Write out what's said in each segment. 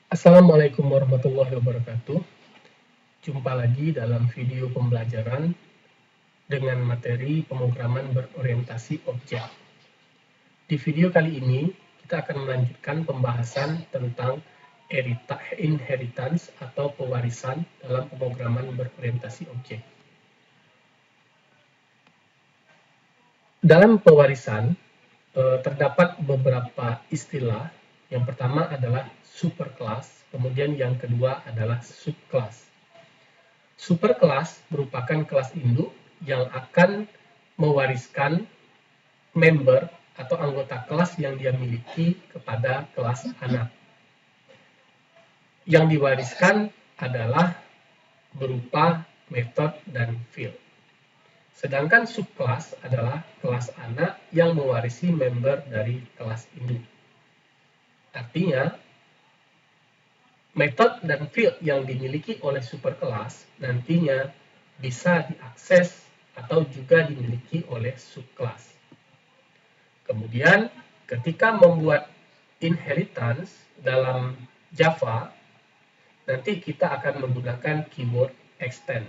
Assalamualaikum warahmatullahi wabarakatuh. Jumpa lagi dalam video pembelajaran dengan materi pemrograman berorientasi objek. Di video kali ini, kita akan melanjutkan pembahasan tentang inheritance atau pewarisan dalam pemrograman berorientasi objek. Dalam pewarisan, terdapat beberapa istilah. Yang pertama adalah superclass, kemudian yang kedua adalah subclass. Superclass merupakan kelas induk yang akan mewariskan member atau anggota kelas yang dia miliki kepada kelas anak. Yang diwariskan adalah berupa method dan field. Sedangkan subclass adalah kelas anak yang mewarisi member dari kelas induk. Artinya, metode dan field yang dimiliki oleh superkelas nantinya bisa diakses atau juga dimiliki oleh subkelas. Kemudian, ketika membuat inheritance dalam Java, nanti kita akan menggunakan keyword extend.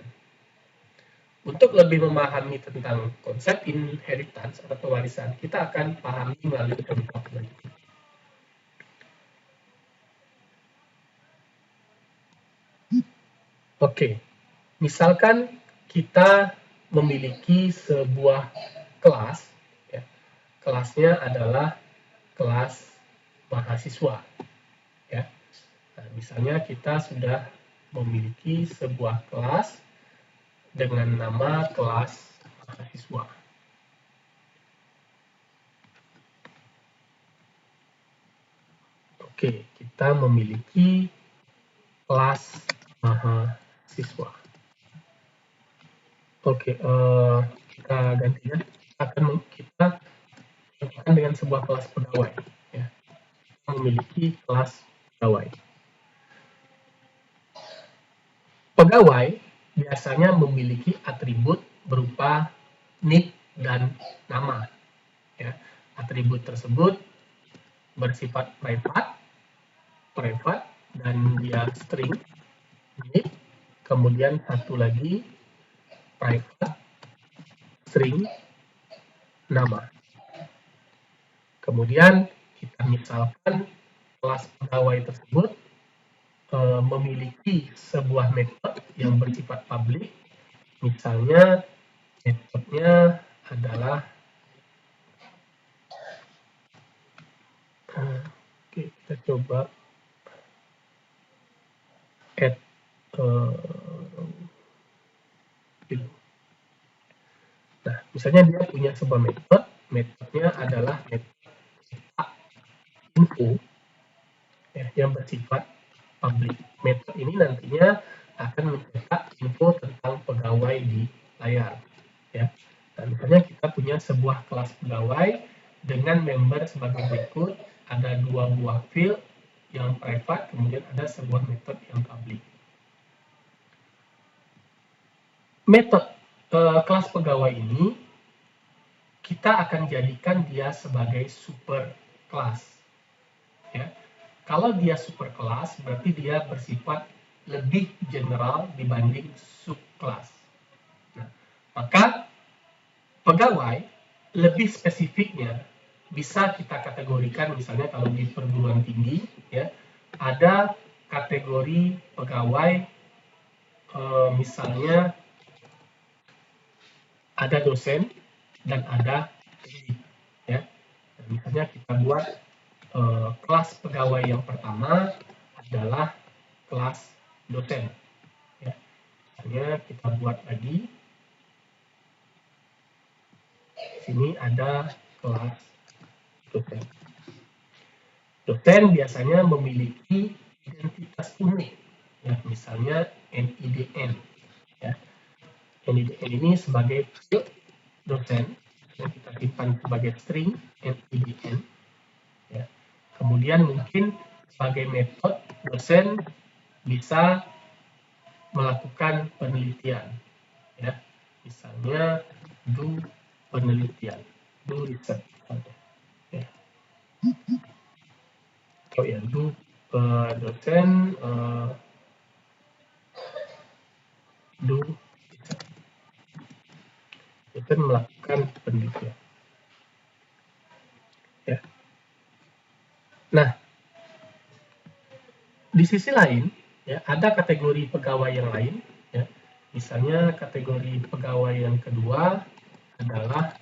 Untuk lebih memahami tentang konsep inheritance atau pewarisan, kita akan pahami melalui contoh berikut. Oke, misalkan kita memiliki sebuah kelas, ya. Kelasnya adalah kelas mahasiswa. Ya. Nah, misalnya kita sudah memiliki sebuah kelas dengan nama kelas mahasiswa. Oke, kita memiliki kelas mahasiswa. Oke, kita ganti ya. Kita contohkan dengan sebuah kelas pegawai. Ya. Kita memiliki kelas pegawai. Pegawai biasanya memiliki atribut berupa nick dan nama. Ya. Atribut tersebut bersifat private dan dia string, nick, kemudian satu lagi private, string, nama. Kemudian kita misalkan kelas pegawai tersebut memiliki sebuah metode yang bersifat public. Misalnya metodenya adalah oke, kita coba add nah, misalnya dia punya sebuah metodenya adalah metode info ya, yang bersifat public. Metode ini nantinya akan mencetak info tentang pegawai di layar. Ya. Dan misalnya kita punya sebuah kelas pegawai dengan member sebagai berikut, ada dua buah field yang private, kemudian ada sebuah metode yang public. Metode kelas pegawai ini kita akan jadikan dia sebagai super kelas. Ya. Kalau dia super kelas, berarti dia bersifat lebih general dibanding subkelas. Nah, maka pegawai lebih spesifiknya bisa kita kategorikan, misalnya kalau di perguruan tinggi, ya, ada kategori pegawai, misalnya ada dosen dan ada pendidik. Ya. Misalnya kita buat kelas pegawai yang pertama adalah kelas dosen. Ya. Misalnya kita buat lagi, di sini ada kelas dosen. Dosen biasanya memiliki identitas unik, ya, misalnya NIDN. Ya. NIDN ini sebagai field dosen yang kita simpan sebagai string NIDN. Ya. Kemudian mungkin sebagai metode dosen bisa melakukan penelitian, ya, misalnya do penelitian, do research, ya. Oh ya, do dosen dosen melakukan penelitian. Ya. Nah, di sisi lain, ya, ada kategori pegawai yang lain. Ya. Misalnya kategori pegawai yang kedua adalah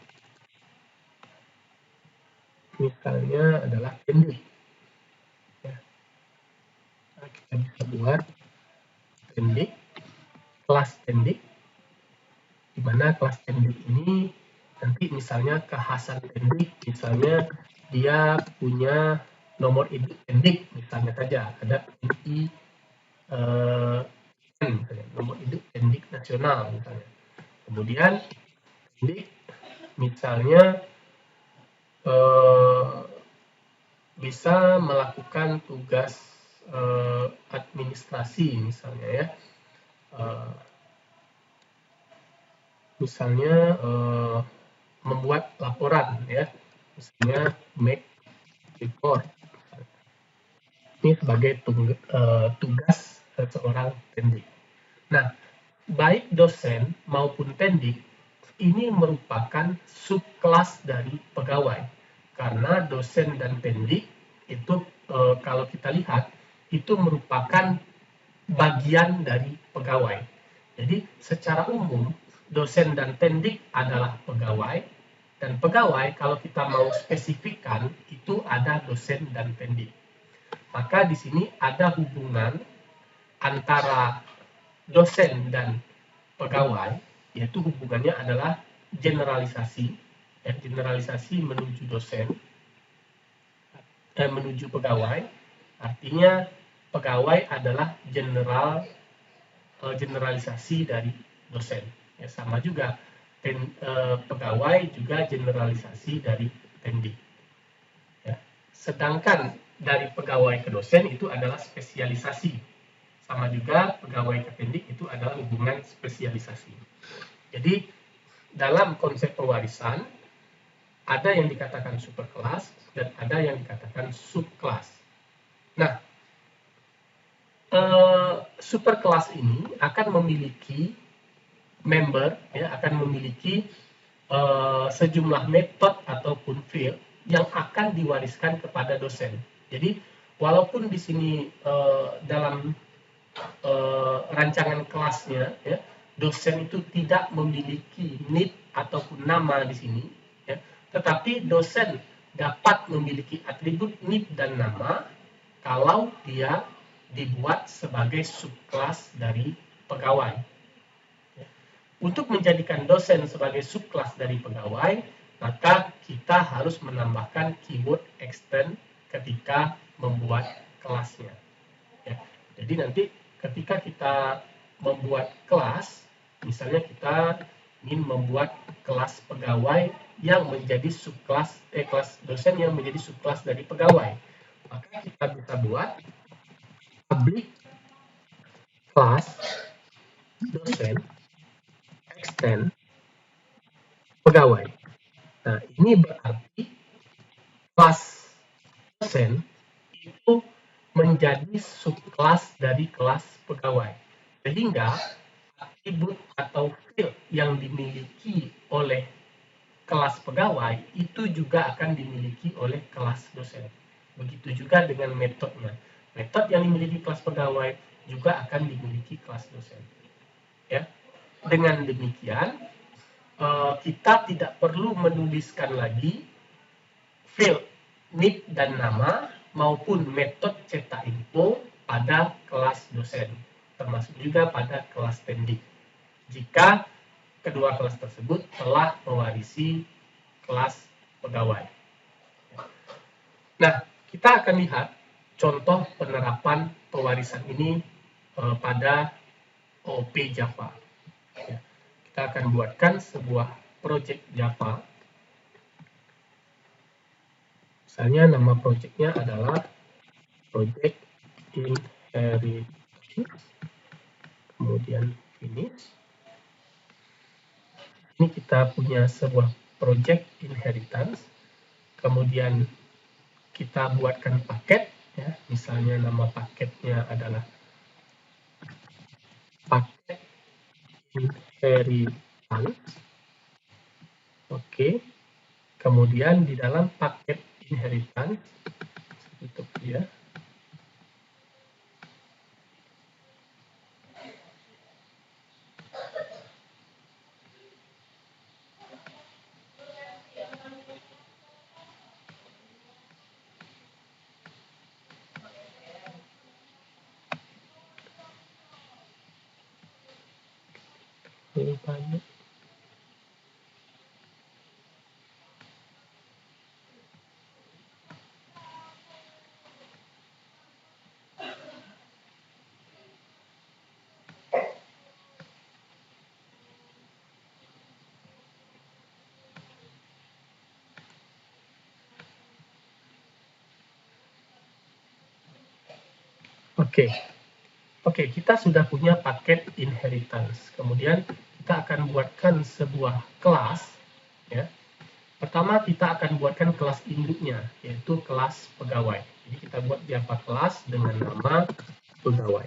pendidik. Ya. Nah, kita bisa buat pendidik, kelas pendidik, di mana kelas pendidik ini nanti misalnya kekhasan pendidik, misalnya dia punya nomor induk pendidik, misalnya saja ada PNI nomor induk pendidik nasional misalnya. Kemudian pendidik misalnya bisa melakukan tugas administrasi misalnya ya, misalnya membuat laporan ya, misalnya make report. Ini sebagai tugas seorang pendidik. Nah, baik dosen maupun pendidik ini merupakan subkelas dari pegawai. Karena dosen dan pendidik itu kalau kita lihat itu merupakan bagian dari pegawai. Jadi secara umum dosen dan pendidik adalah pegawai, dan pegawai kalau kita mau spesifikkan itu ada dosen dan pendidik. Maka di sini ada hubungan antara dosen dan pegawai, yaitu hubungannya adalah generalisasi, ya, generalisasi menuju dosen, menuju pegawai, artinya pegawai adalah generalisasi dari dosen. Ya, sama juga pegawai juga generalisasi dari pendidik. Ya. Sedangkan dari pegawai ke dosen itu adalah spesialisasi. Sama juga pegawai ke pendidik itu adalah hubungan spesialisasi. Jadi dalam konsep pewarisan ada yang dikatakan superkelas dan ada yang dikatakan subkelas. Nah, superkelas ini akan memiliki member, ya, akan memiliki sejumlah metode ataupun field yang akan diwariskan kepada dosen. Jadi walaupun di sini dalam rancangan kelasnya, ya, dosen itu tidak memiliki NIP ataupun nama di sini, ya, tetapi dosen dapat memiliki atribut NIP dan nama kalau dia dibuat sebagai subkelas dari pegawai. Untuk menjadikan dosen sebagai subkelas dari pegawai, maka kita harus menambahkan keyword extend ketika membuat kelasnya. Ya, jadi nanti ketika kita membuat kelas, misalnya kita ingin membuat kelas pegawai yang menjadi subkelas, kelas dosen yang menjadi subkelas dari pegawai, maka kita bisa buat public class dosen extend pegawai. Nah, ini berarti kelas dosen itu menjadi subkelas dari kelas pegawai. Sehingga atribut atau field yang dimiliki oleh kelas pegawai itu juga akan dimiliki oleh kelas dosen. Begitu juga dengan metodenya. Metode yang dimiliki kelas pegawai juga akan dimiliki kelas dosen. Ya. Dengan demikian, kita tidak perlu menuliskan lagi field, NIP dan nama maupun metode cetak info pada kelas dosen, termasuk juga pada kelas pendidik. Jika kedua kelas tersebut telah mewarisi kelas pegawai. Nah, kita akan lihat contoh penerapan pewarisan ini pada OOP Java. Ya, kita akan buatkan sebuah project Java. Misalnya nama projectnya adalah project inheritance, kemudian finish. Ini kita punya sebuah project inheritance, kemudian kita buatkan paket Ya, misalnya nama paketnya adalah paket inheritance. Oke. Kemudian di dalam paket inheritance, tutup dia. Banyak. Oke, kita sudah punya paket inheritance. Kemudian kita akan buatkan sebuah kelas. Ya. Pertama kita akan buatkan kelas induknya, yaitu kelas pegawai. Jadi kita buat Java kelas dengan nama pegawai.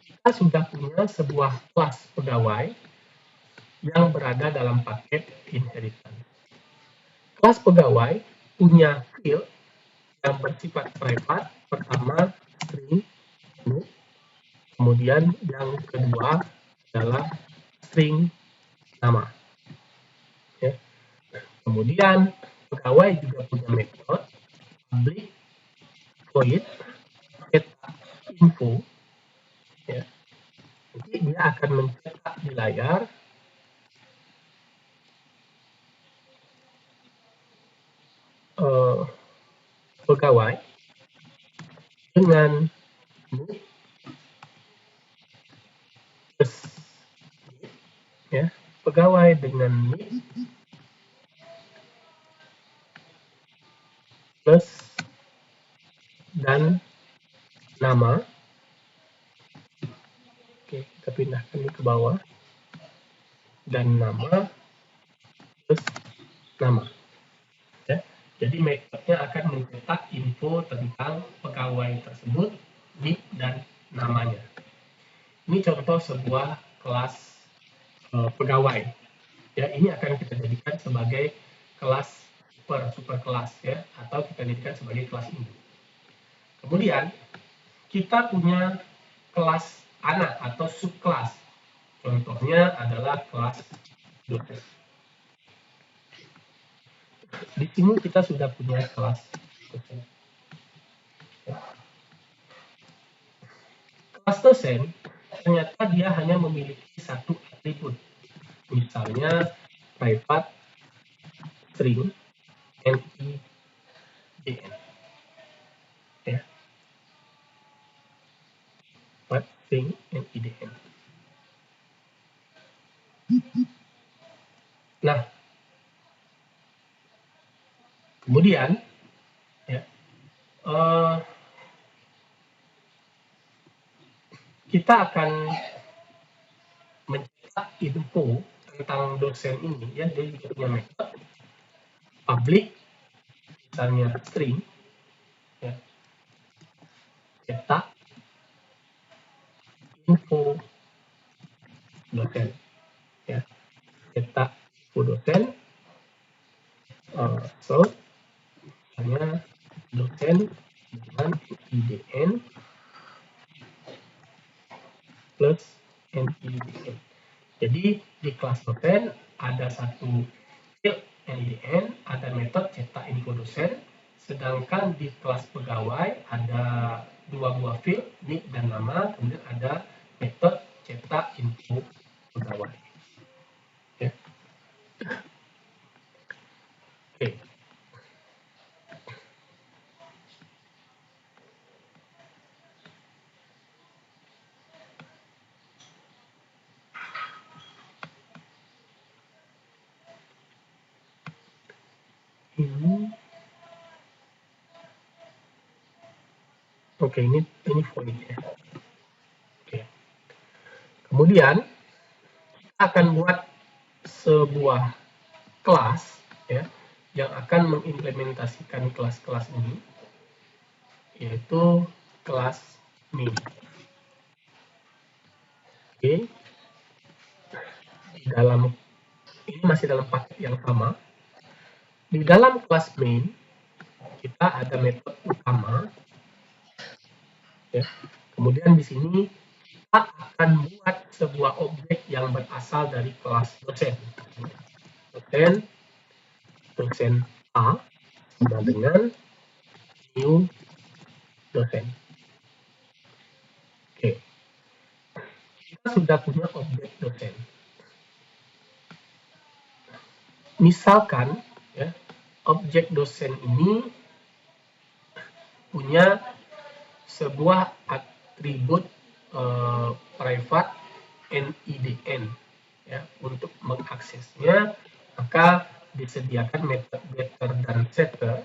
Kita sudah punya sebuah kelas pegawai yang berada dalam paket inheritance. Kelas pegawai punya field yang bersifat private. Pertama string, kemudian yang kedua adalah string nama. Ya. Kemudian pegawai juga punya metode public void get info. Ya. Jadi dia akan mencetak di layar pegawai dengan plus, ya, pegawai dengan plus dan nama. Oke, kita pindahkan ini ke bawah. Dan nama plus nama. Ya. Jadi metodenya akan mencetak info tentang pegawai tersebut, nick dan namanya. Ini contoh sebuah kelas pegawai. Ya, ini akan kita jadikan sebagai kelas super kelas, ya, atau kita jadikan sebagai kelas induk. Kemudian kita punya kelas anak atau subkelas. Contohnya adalah kelas dosen. Di sini kita sudah punya kelas dosen. Kelas dosen ternyata dia hanya memiliki satu atribut. Misalnya private string NIDN. Ya. Private string NIDN. Nah, kemudian ya, kita akan mencetak info tentang dosen ini, ya, dia juga punya metode public, misalnya string, ya, cetak info dosen, ya, cetak info dosen, so misalnya dosen dengan IDN plus NIDN. Jadi di kelas dosen ada satu field NIDN, ada metode cetak info dosen, sedangkan di kelas pegawai ada dua buah field, nick dan nama, kemudian ada metode cetak info pegawai. Oke. Oke. Oke, ini void ya. Oke. Kemudian kita akan buat sebuah kelas, ya, yang akan mengimplementasikan kelas-kelas ini, yaitu kelas main. Oke, ini masih dalam paket yang sama. Di dalam kelas main, kita ada metode utama, ya. Kemudian di sini kita akan buat sebuah objek yang berasal dari kelas dosen. Dosen A sama dengan new dosen. Oke, kita sudah punya objek dosen. Misalkan, ya, objek dosen ini punya sebuah atribut private NIDN, ya. Untuk mengaksesnya, maka disediakan metode getter dan setter.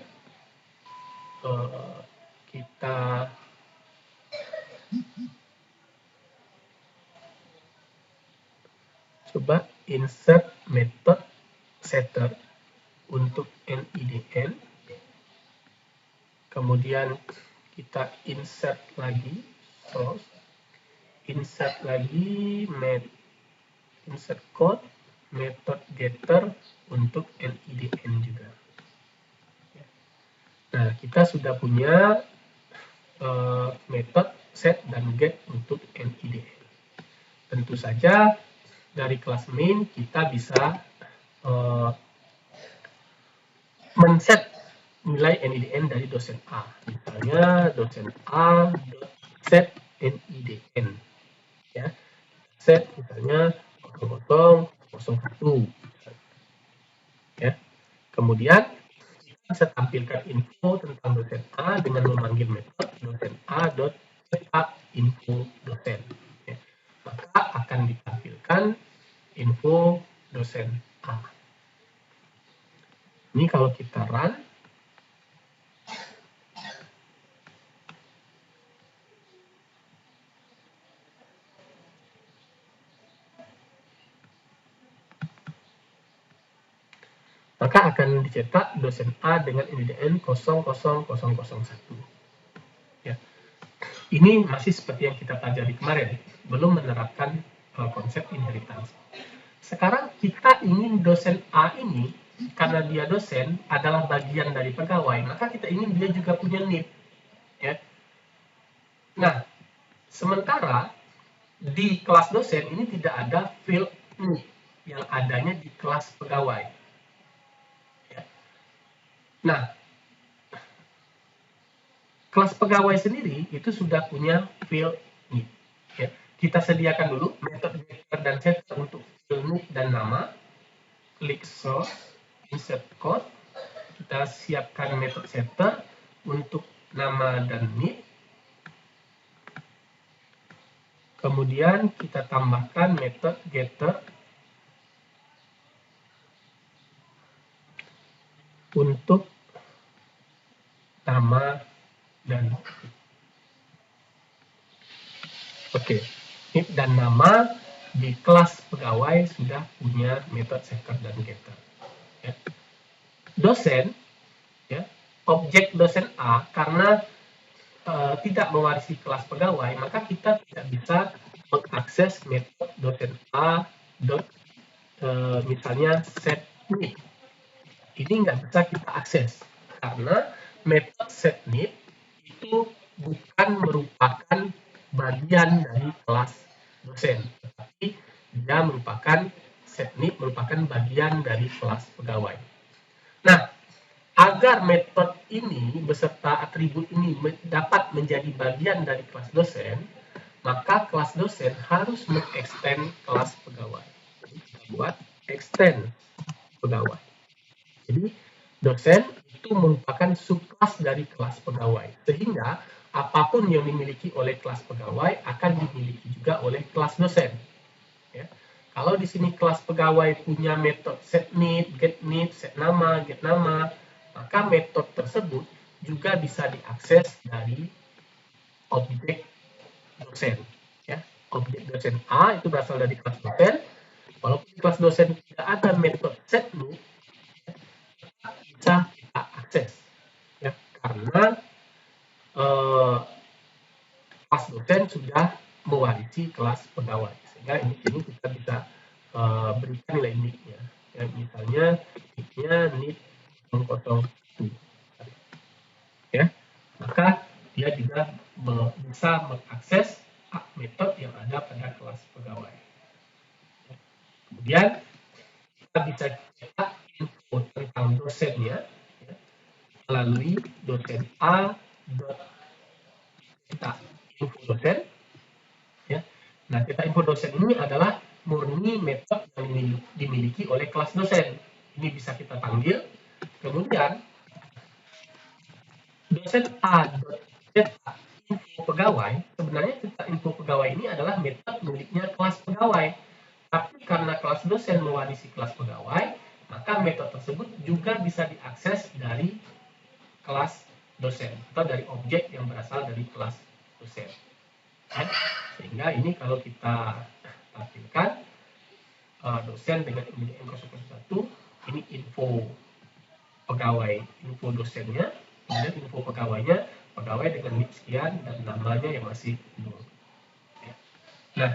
Kita coba insert method setter untuk NIDN, kemudian kita insert lagi source, insert lagi insert code method getter untuk NIDN juga. Nah, kita sudah punya method set dan get untuk NIDN. Tentu saja dari kelas main kita bisa men-set nilai NIDN dari dosen A. Misalnya dosen A set NIDN, ya. Set misalnya 0001, ya. Kemudian kita bisa tampilkan info tentang dosen A dengan memanggil metode dosen A.setinfo dosen, ya. Maka akan ditampilkan info dosen A. Ini kalau kita run, maka akan dicetak dosen A dengan NIDN 00001. Ya. Ini masih seperti yang kita pelajari kemarin, belum menerapkan konsep inheritance. Sekarang kita ingin dosen A ini, karena dia dosen, adalah bagian dari pegawai, maka kita ingin dia juga punya NID. Ya. Nah, sementara di kelas dosen ini tidak ada field NID, yang adanya di kelas pegawai. Ya. Nah, kelas pegawai sendiri itu sudah punya field NID. Ya. Kita sediakan dulu metode getter dan setter untuk field NID dan nama. Klik source, insert code. Kita siapkan metode setter untuk nama dan NID. Kemudian kita tambahkan metode getter untuk nama dan NID. Oke, NID dan nama di kelas pegawai sudah punya metode setter dan getter. Ya. Dosen, ya, objek dosen A karena tidak mewarisi kelas pegawai, maka kita tidak bisa mengakses metode dosen A misalnya set NID. Ini nggak bisa kita akses karena metode set NID itu bukan merupakan bagian dari kelas dosen, tetapi dia merupakan set NID merupakan bagian dari kelas pegawai. Nah, agar metode ini beserta atribut ini dapat menjadi bagian dari kelas dosen, maka kelas dosen harus mengextend kelas pegawai. Jadi kita buat extend pegawai. Jadi dosen itu merupakan subkelas dari kelas pegawai, sehingga apapun yang dimiliki oleh kelas pegawai akan dimiliki juga oleh kelas dosen. Ya. Kalau di sini kelas pegawai punya metode set NID, get NID, set nama, get nama, maka metode tersebut juga bisa diakses dari objek dosen. Ya. Objek dosen A itu berasal dari kelas dosen. Walaupun kelas dosen tidak ada metode set NID, bisa diakses, ya, karena kelas dosen sudah mewarisi kelas pegawai, sehingga ini kita bisa berikan nilai nick-nya. Ya, misalnya nick-nya nick 001, ya, maka dia juga bisa mengakses metode yang ada pada kelas pegawai. Kemudian kita bisa cetak info tentang dosennya, ya, melalui dosen A cetak info dosen, ya. Nah, cetak info dosen ini adalah murni metode yang dimiliki oleh kelas dosen. Ini bisa kita panggil. Kemudian dosen A cetak info pegawai, sebenarnya cetak info pegawai ini adalah metode miliknya kelas pegawai. Tapi karena kelas dosen mewarisi kelas pegawai, maka metode tersebut juga bisa diakses dari kelas dosen atau dari objek yang berasal dari kelas dosen. Ya. Sehingga ini kalau kita tampilkan dosen dengan email M001, ini info pegawai, info dosennya, kemudian info pegawainya, pegawai dengan nick sekian dan namanya yang masih nol. Ya. Nah,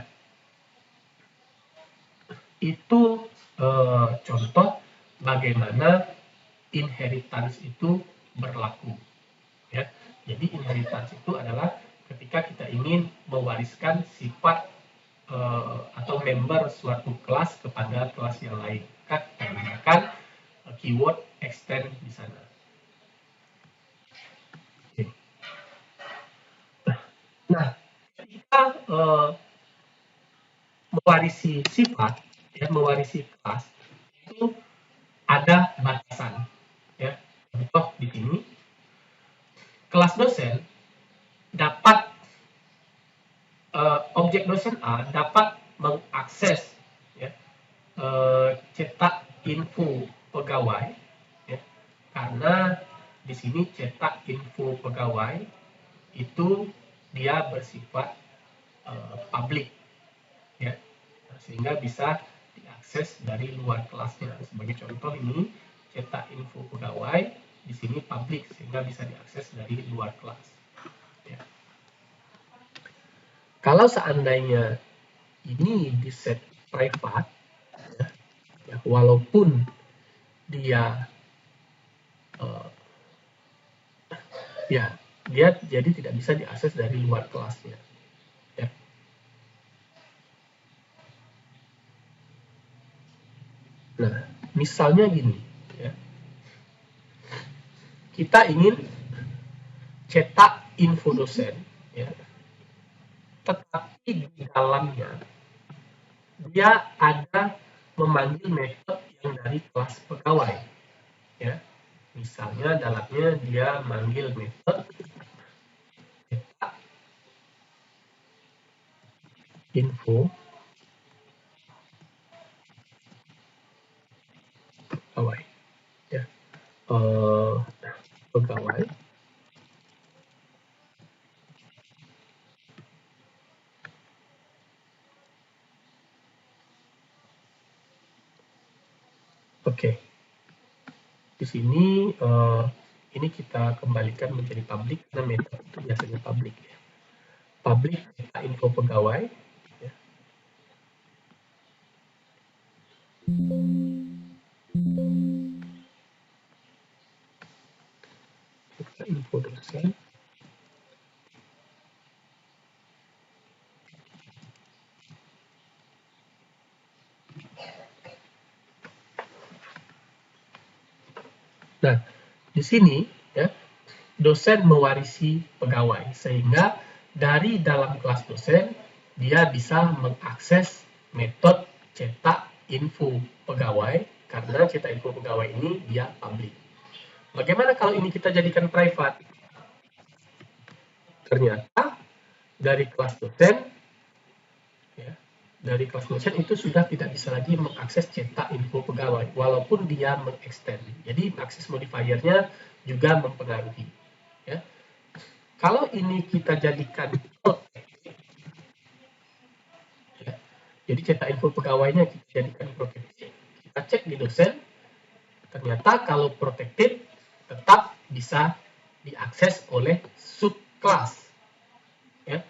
itu contoh bagaimana inheritance itu berlaku. Ya. Jadi inheritance itu adalah ketika kita ingin mewariskan sifat atau member suatu kelas kepada kelas yang lain. Kita menggunakan keyword extend di sana. Oke. Nah, ketika mewarisi sifat, ya, mewarisi kelas, itu ada batasan. Ya. Contoh di sini, kelas dosen dapat objek dosen A dapat mengakses, ya, cetak info pegawai, ya, karena di sini cetak info pegawai itu dia bersifat publik, ya, sehingga bisa diakses dari luar kelasnya. Sebagai contoh ini cetak info pegawai di sini publik sehingga bisa diakses dari luar kelas. Ya. Kalau seandainya ini di set private, ya, walaupun dia ya dia jadi tidak bisa diakses dari luar kelasnya. Ya. Nah, misalnya gini, ya, kita ingin cetak info dosen, ya, tetapi di dalamnya dia ada memanggil metode yang dari kelas pegawai, ya. Misalnya dalamnya dia manggil metode cetak info pegawai, ya, pegawai. Oke. Di sini ini kita kembalikan menjadi public karena metode itu biasanya public, ya. Public cetak info pegawai, ya. Cetak info dosen. Nah, di sini, ya, dosen mewarisi pegawai, sehingga dari dalam kelas dosen dia bisa mengakses metode cetak info pegawai karena cetak info pegawai ini dia public. Bagaimana kalau ini kita jadikan private? Ternyata dari kelas dosen, ya, dari kelas dosen itu sudah tidak bisa lagi mengakses cetak info pegawai walaupun dia mengextend. Jadi akses modifiernya juga mempengaruhi, ya. Kalau ini kita jadikan protected, ya, jadi cetak info pegawainya kita jadikan protected, kita cek di dosen, ternyata kalau protected tetap bisa diakses oleh subclass, ya,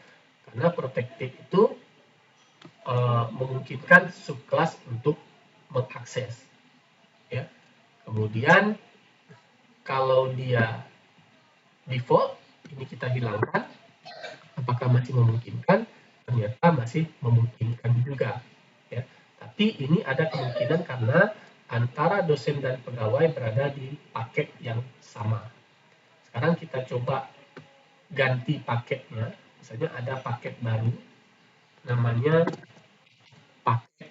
karena protected itu memungkinkan subclass untuk mengakses, ya. Kemudian kalau dia default, ini kita hilangkan, apakah masih memungkinkan? Ternyata masih memungkinkan juga, ya. Tapi ini ada kemungkinan karena antara dosen dan pegawai berada di paket yang sama. Sekarang kita coba ganti paketnya. Misalnya ada paket baru, namanya paket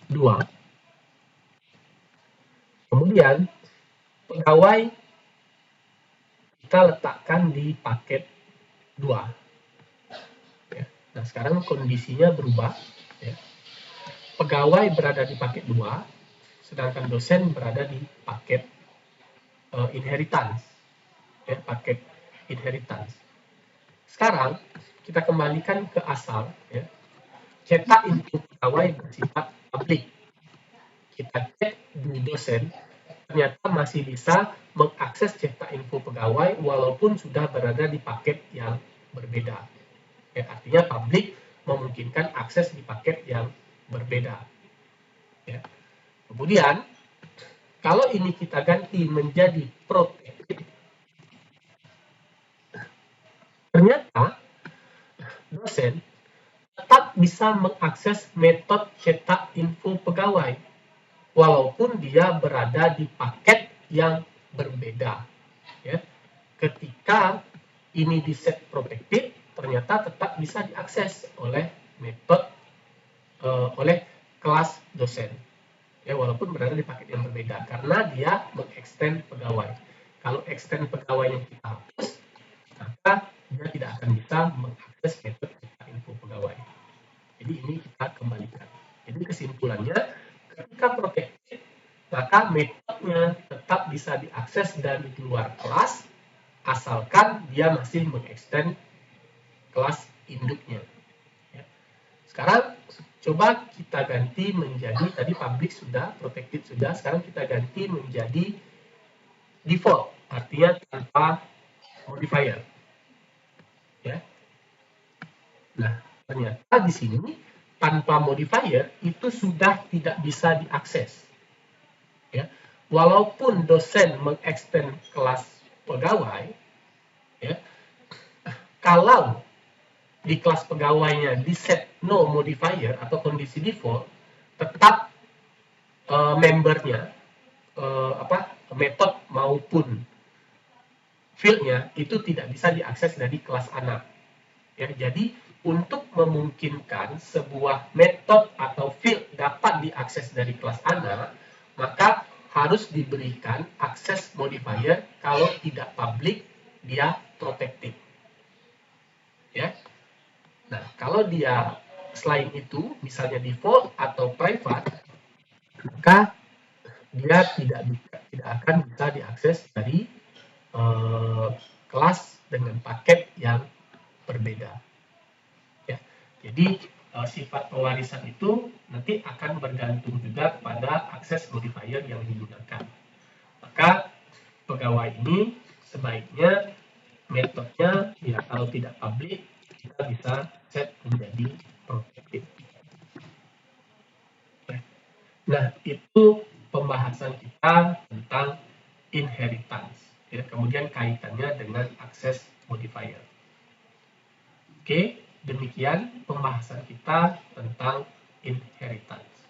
2. Kemudian pegawai kita letakkan di paket 2. Ya. Nah, sekarang kondisinya berubah. Ya. Pegawai berada di paket 2, sedangkan dosen berada di paket inheritance. Ya, paket inheritance. Sekarang kita kembalikan ke asal. Ya. Cetak info pegawai bersifat publik. Kita cek di dosen, ternyata masih bisa mengakses cetak info pegawai walaupun sudah berada di paket yang berbeda. Ya, artinya publik memungkinkan akses di paket yang berbeda. Ya. Kemudian, kalau ini kita ganti menjadi protected, ternyata dosen tetap bisa mengakses metode cetak info pegawai walaupun dia berada di paket yang berbeda. Ya. Ketika ini di set protected, ternyata tetap bisa diakses oleh metode oleh kelas dosen. Ya, walaupun berada di paket yang berbeda karena dia mengextend pegawai. Kalau extend pegawai yang kita hapus, maka dia tidak akan bisa mengakses metode cetak info pegawai. Jadi ini kita kembalikan. Jadi kesimpulannya, ketika protected, maka metodenya tetap bisa diakses dari luar kelas, asalkan dia masih mengextend kelas induknya. Ya. Sekarang coba kita ganti menjadi, tadi public sudah, protected sudah, sekarang kita ganti menjadi default, artinya tanpa modifier. Ya. Nah, ternyata di sini tanpa modifier itu sudah tidak bisa diakses. Ya. Walaupun dosen mengextend kelas pegawai, ya, kalau di kelas pegawainya di set no modifier atau kondisi default, tetap membernya, metode maupun fieldnya itu tidak bisa diakses dari kelas anak. Ya, jadi untuk memungkinkan sebuah metode atau field dapat diakses dari kelas anak, maka harus diberikan akses modifier. Kalau tidak public, dia protected. Ya. Nah, kalau dia selain itu, misalnya default atau private, maka dia tidak akan bisa diakses dari kelas dengan paket yang berbeda. Ya. Jadi sifat pewarisan itu nanti akan bergantung juga pada akses modifier yang digunakan. Maka pegawai ini sebaiknya metodenya, ya kalau tidak public, kita bisa set menjadi protected. Ya. Nah, itu pembahasan kita tentang inheritance. Ya, kemudian kaitannya dengan akses modifier. Oke, demikian pembahasan kita tentang inheritance.